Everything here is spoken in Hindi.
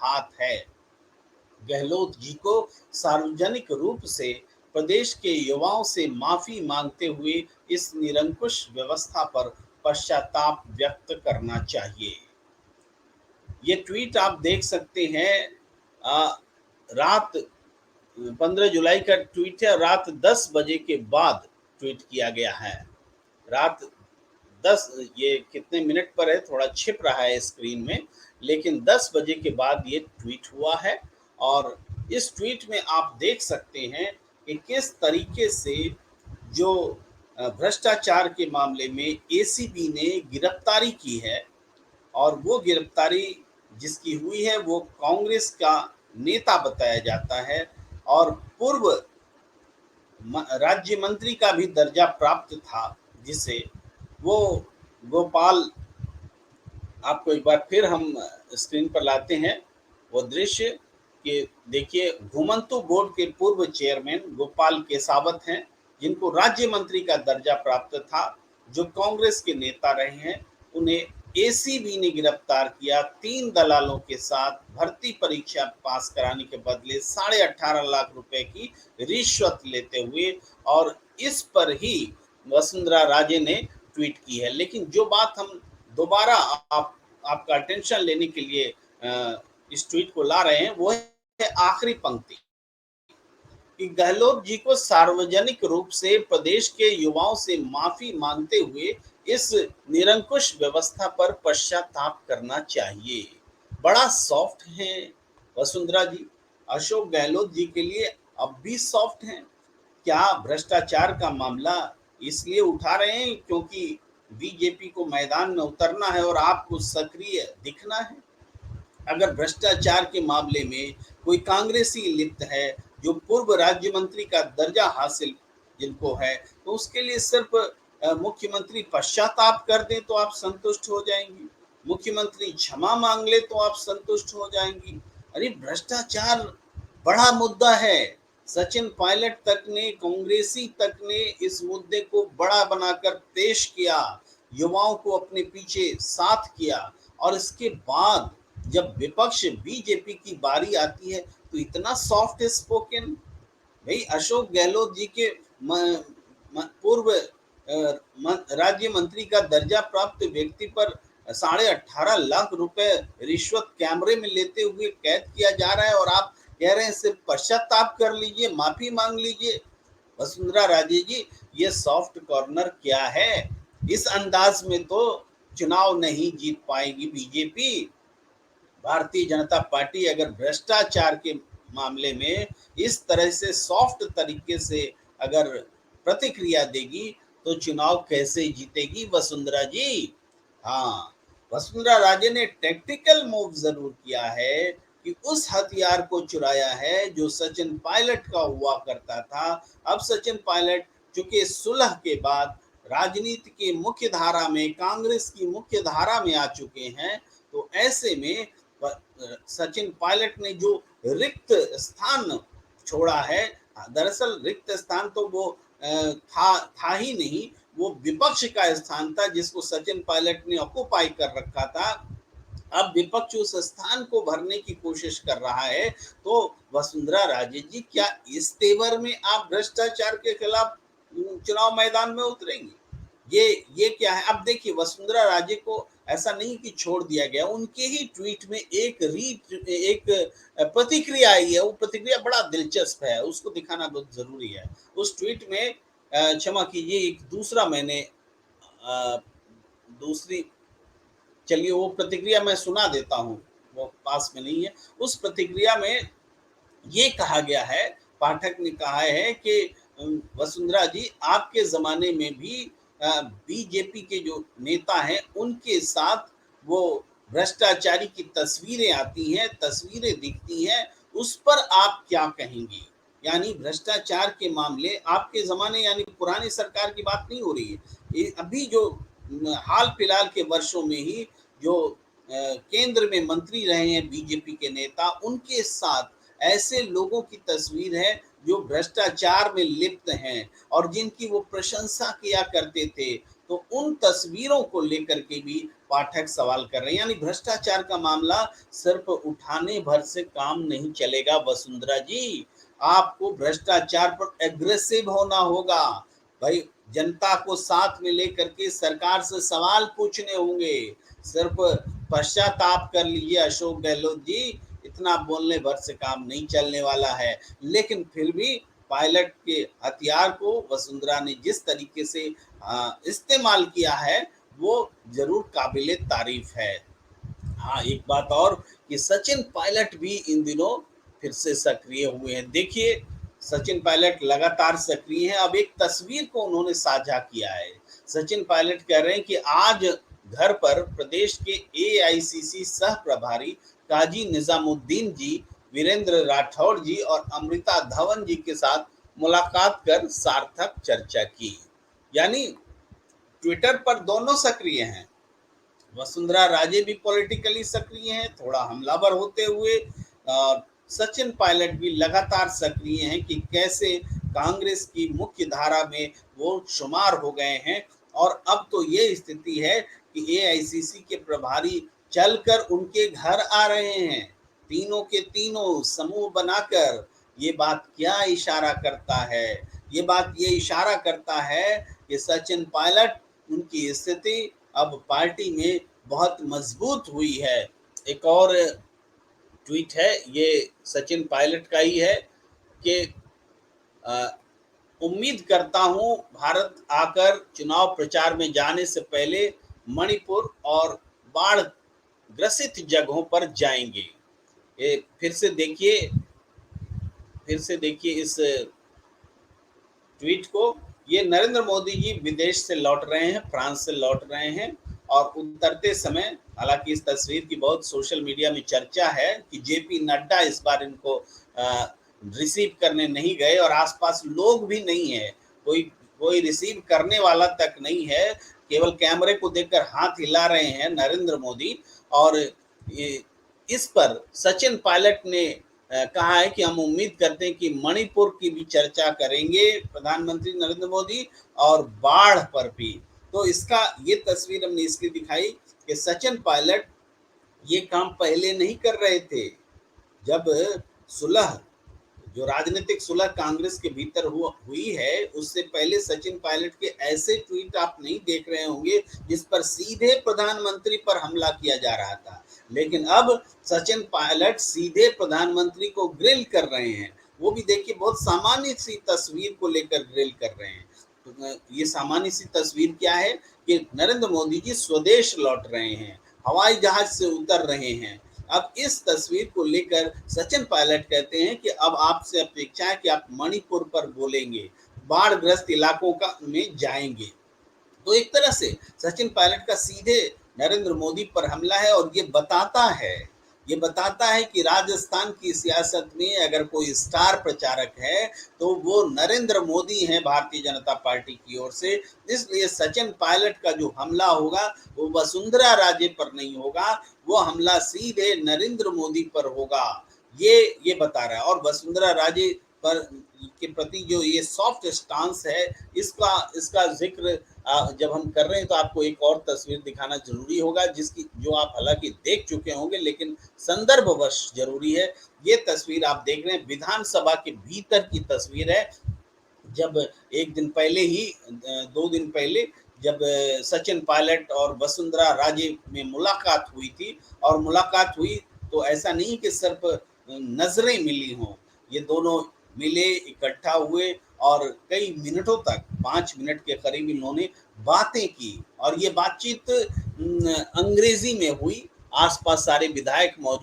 हाथ है। गहलोत जी को सार्वजनिक रूप से प्रदेश के युवाओं से माफी मांगते हुए इस निरंकुश व्यवस्था पर पश्चाताप व्यक्त करना चाहिए। ये ट्वीट आप देख सकते हैं। रात 15 जुलाई का ट्वीट है। रात 10 बजे के बाद ट्वीट किया गया है। रात 10, ये कितने मिनट पर है थोड़ा छिप रहा है स्क्रीन में, लेकिन 10 बजे के बाद ये ट्वीट हुआ है। और इस ट्वीट में आप देख सकते हैं कि किस तरीके से जो भ्रष्टाचार के मामले में एसीबी ने गिरफ्तारी की है, और वो गिरफ्तारी जिसकी हुई है वो कांग्रेस का नेता बताया जाता है, और पूर्व राज्य मंत्री का भी दर्जा प्राप्त था, जिसे वो गोपाल, आपको एक बार फिर हम स्क्रीन पर लाते हैं वो दृश्य कि देखिए, घुमंतु बोर्ड के पूर्व चेयरमैन गोपाल केसावत हैं, जिनको राज्य मंत्री का दर्जा प्राप्त था, जो कांग्रेस के नेता रहे हैं। उन्हें एसीबी ने गिरफ्तार किया 3 दलालों के साथ भर्ती परीक्षा पास कराने के बदले 18.5 लाख रुपए की रिश्वत लेते हुए। और इस पर ही वसुंधरा राजे ने ट्वीट की है। लेकिन जो बात हम दोबारा आपका अटेंशन लेने के लिए इस ट्वीट को ला रहे हैं वो है आखिरी पंक्ति कि गहलोत जी को सार्वजनिक रूप से प्रदेश के युवाओं से माफी मांगते हुए इस निरंकुश व्यवस्था पर पश्चाताप करना चाहिए। बड़ा सॉफ्ट है वसुंधरा जी। अशोक गहलोत जी के लिए अब भी सॉफ्ट हैं। क्या भ्रष्टाचार का मामला इसलिए उठा रहे हैं क्योंकि बीजेपी को मैदान में उतरना है और आपको सक्रिय दिखना है? अगर भ्रष्टाचार के मामले में कोई कांग्रेसी लिप्त है, जो पूर्व राज्य मंत्री का दर्जा हासिल जिनको है, तो उसके लिए सिर्फ मुख्यमंत्री पश्चाताप कर दे तो आप संतुष्ट हो जाएंगी, मुख्यमंत्री क्षमा मांग ले तो आप संतुष्ट हो जाएंगी। अरे भ्रष्टाचार बड़ा मुद्दा है। सचिन पायलट तक ने, कांग्रेसी तक ने इस मुद्दे को बड़ा बनाकर पेश किया, युवाओं को अपने पीछे साथ किया, और इसके बाद जब विपक्ष बीजेपी की बारी आती है तो इतना सॉफ्ट स्पोकन। भाई अशोक गहलोत जी के पूर्व राज्य मंत्री का दर्जा प्राप्त व्यक्ति पर 18.5 लाख रुपए रिश्वत कैमरे में लेते हुए कैद किया जा रहा है, और आप कह रहे हैं सिर्फ पश्चाताप कर लीजिए, माफी मांग लीजिए। वसुंधरा राजे जी, ये सॉफ्ट कॉर्नर क्या है? इस अंदाज में तो चुनाव नहीं जीत पाएगी बीजेपी। भारतीय जनता पार्टी अगर भ्रष्टाचार के मामले में इस तरह से सॉफ्ट तरीके से अगर प्रतिक्रिया देगी तो चुनाव कैसे जीतेगी वसुंधरा जी? हाँ, वसुंधरा राजे ने टैक्टिकल मूव जरूर किया है कि उस हथियार को चुराया है जो सचिन पायलट का हुआ करता था। अब सचिन पायलट चूंकि सुलह के बाद राजनीति के मुख्य धारा में, कांग्रेस की मुख्य धारा में आ चुके हैं, तो ऐसे में सचिन पायलट ने जो रिक्त स्थान छोड़ा है, दरअसल रिक्त स्थान तो वो था ही नहीं, वो विपक्ष का स्थान था जिसको सचिन पायलट ने ऑक्युपाई कर रखा था। अब विपक्ष उस स्थान को भरने की कोशिश कर रहा है। तो वसुंधरा राजे जी, क्या इस तेवर में आप भ्रष्टाचार के खिलाफ चुनाव मैदान में उतरेंगी? ये क्या है? अब देखिए, वसुंधरा राजे को ऐसा नहीं कि छोड़ दिया गया, उनके ही ट्वीट में एक प्रतिक्रिया आई है। वो प्रतिक्रिया बड़ा दिलचस्प है, उसको दिखाना बहुत जरूरी है। उस ट्वीट में क्षमा कीजिए, एक दूसरा मैंने दूसरी, चलिए वो प्रतिक्रिया मैं सुना देता हूँ, वो पास में नहीं है। उस प्रतिक्रिया में ये कहा गया है, पाठक ने कहा है कि वसुंधरा जी, आपके जमाने में भी बीजेपी के जो नेता हैं उनके साथ वो भ्रष्टाचारी की तस्वीरें आती हैं, तस्वीरें दिखती हैं, उस पर आप क्या कहेंगी? यानी भ्रष्टाचार के मामले आपके जमाने, यानी पुरानी सरकार की बात नहीं हो रही है, अभी जो हाल फिलहाल के वर्षों में ही जो केंद्र में मंत्री रहे हैं बीजेपी के नेता, उनके साथ ऐसे लोगों की तस्वीर है जो भ्रष्टाचार में लिप्त हैं और जिनकी वो प्रशंसा किया करते थे तो उन तस्वीरों को लेकर के भी पाठक सवाल कर रहे हैं। यानी भ्रष्टाचार का मामला सिर्फ उठाने भर से काम नहीं चलेगा वसुंधरा जी, आपको भ्रष्टाचार पर एग्रेसिव होना होगा। भाई, जनता को साथ में लेकर के सरकार से सवाल पूछने होंगे। सिर्फ पश्चाताप कर लीजिए अशोक गहलोत जी, इतना बोलने भर से काम नहीं चलने वाला है। लेकिन फिर भी पायलट के हथियार को वसुंधरा ने जिस तरीके से इस्तेमाल किया है, वो जरूर काबिले तारीफ है। हाँ, एक बात और कि सचिन पायलट भी इन दिनों फिर से सक्रिय हुए हैं। देखिए, सचिन पायलट लगातार सक्रिय हैं। अब एक तस्वीर को उन्होंने साझा किया है। सचिन पायलट कह रहे हैं कि आज घर पर प्रदेश के एआईसीसी सह प्रभारी काजी निजामुद्दीन जी, वीरेंद्र राठौड़ जी और अमृता धवन जी के साथ मुलाकात कर सार्थक चर्चा की। यानी ट्विटर पर दोनों सक्रिय हैं। वसुंधरा राजे भी पॉलिटिकली सक्रिय हैं, थोड़ा हमलावर होते हुए। सचिन पायलट भी लगातार सक्रिय हैं कि कैसे कांग्रेस की मुख्य धारा में वो शुमार हो गए हैं। और अब तो ये स्थिति है कि एआईसीसी के प्रभारी चलकर उनके घर आ रहे हैं, तीनों के तीनों समूह बनाकर। ये बात क्या इशारा करता है? ये बात ये इशारा करता है कि सचिन पायलट, उनकी स्थिति अब पार्टी में बहुत मजबूत हुई है। एक और ट्वीट है, ये सचिन पायलट का ही है कि उम्मीद करता हूं भारत आकर चुनाव प्रचार में जाने से पहले मणिपुर और बाढ़ ग्रसित जगहों पर जाएंगे। ये फिर से देखिए इस ट्वीट को। ये नरेंद्र मोदी जी विदेश से लौट रहे हैं, फ्रांस से लौट रहे हैं। और उतरते समय, हालांकि इस तस्वीर की बहुत सोशल मीडिया में चर्चा है कि जेपी नड्डा इस बार इनको रिसीव करने नहीं गए और आसपास लोग भी नहीं है, कोई रिसीव करने वाला तक नहीं है। केवल कैमरे को देखकर हाथ हिला रहे हैं नरेंद्र मोदी। और इस पर सचिन पायलट ने कहा है कि हम उम्मीद करते हैं कि मणिपुर की भी चर्चा करेंगे प्रधानमंत्री नरेंद्र मोदी, और बाढ़ पर भी। तो इसका ये तस्वीर हमने इसलिए दिखाई कि सचिन पायलट ये काम पहले नहीं कर रहे थे। जब सुलह, जो राजनीतिक सुलह कांग्रेस के भीतर हुई है, उससे पहले सचिन पायलट के ऐसे ट्वीट आप नहीं देख रहे होंगे जिस पर सीधे प्रधानमंत्री पर हमला किया जा रहा था। लेकिन अब सचिन पायलट सीधे प्रधानमंत्री को ग्रिल कर रहे हैं। वो भी देखिए, बहुत सामान्य सी तस्वीर को लेकर ग्रिल कर रहे हैं। तो ये सामान्य सी तस्वीर क्या है कि नरेंद्र मोदी जी स्वदेश लौट रहे हैं, हवाई जहाज से उतर रहे हैं। अब इस तस्वीर को लेकर सचिन पायलट कहते हैं कि अब आपसे अपेक्षा है कि आप मणिपुर पर बोलेंगे, बाढ़ग्रस्त इलाकों का में जाएंगे। तो एक तरह से सचिन पायलट का सीधे नरेंद्र मोदी पर हमला है। और ये बताता है कि राजस्थान की सियासत में अगर कोई स्टार प्रचारक है तो वो नरेंद्र मोदी हैं, भारतीय जनता पार्टी की ओर से। इसलिए सचिन पायलट का जो हमला होगा वो वसुंधरा राजे पर नहीं होगा, वो हमला सीधे नरेंद्र मोदी पर होगा, ये बता रहा है। और वसुंधरा राजे पर के प्रति जो ये सॉफ्ट स्टांस है, इसका जिक्र जब हम कर रहे हैं तो आपको एक और तस्वीर दिखाना जरूरी होगा, जो आप हालांकि देख चुके होंगे, लेकिन संदर्भवश जरूरी है। ये तस्वीर आप देख रहे हैं विधानसभा के भीतर की तस्वीर है। जब एक दिन पहले ही 2 दिन पहले जब सचिन पायलट और वसुंधरा राजे में मुलाकात हुई थी, और मुलाकात हुई तो ऐसा नहीं कि सिर्फ नजरें मिली हों, ये दोनों मिले, इकट्ठा हुए और कई मिनटों तक, 5 मिनट के करीब इन्होंने बातें की। और ये बातचीत अंग्रेजी में हुई। आसपास सारे विधायक मौजूद